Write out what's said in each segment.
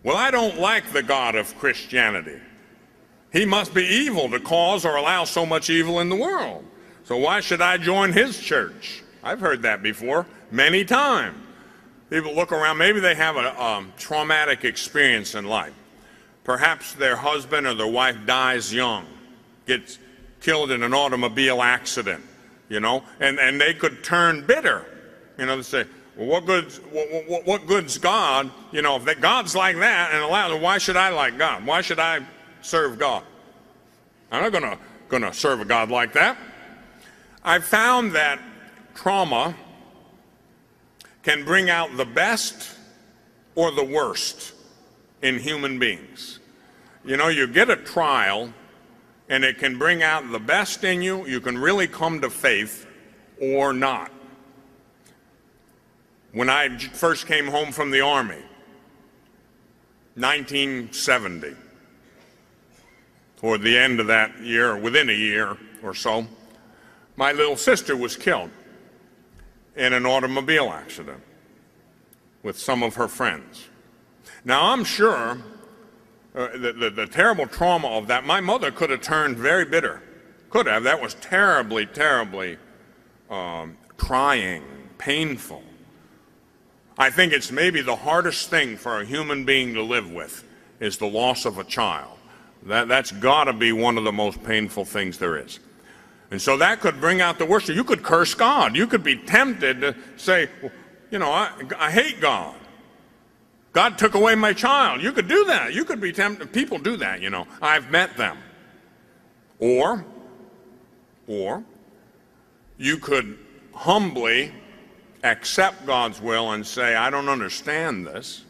Well, I don't like the God of Christianity. He must be evil to cause or allow so much evil in the world. So why should I join his church? I've heard that before, many times. People look around, maybe they have a traumatic experience in life. Perhaps their husband or their wife dies young, gets killed in an automobile accident, you know, and they could turn bitter. You know, they say, well, what good's God? You know, if God's like that and allowed, why should I like God? Why should I serve God? I'm not gonna serve a God like that. I've found that trauma can bring out the best or the worst in human beings. You know, you get a trial and it can bring out the best in you. You can really come to faith or not. When I first came home from the Army, 1970, toward the end of that year, within a year or so, my little sister was killed in an automobile accident with some of her friends. Now, I'm sure the terrible trauma of that, my mother could have turned very bitter. Could have. That was terribly, terribly trying, painful. I think it's maybe the hardest thing for a human being to live with is the loss of a child. That's got to be one of the most painful things there is. And so that could bring out the worst. You could curse God. You could be tempted to say, you know, I hate God. God took away my child. You could do that. You could be tempted. People do that, you know. I've met them. Or you could humbly accept God's will and say, I don't understand this,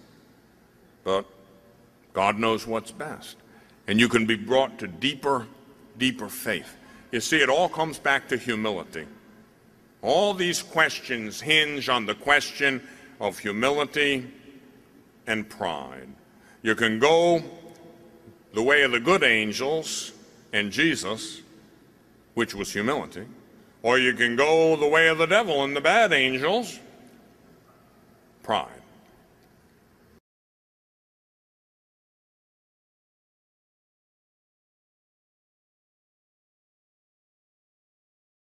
but God knows what's best. And you can be brought to deeper, deeper faith. You see, it all comes back to humility. All these questions hinge on the question of humility and pride. You can go the way of the good angels and Jesus, which was humility, or you can go the way of the devil and the bad angels, pride.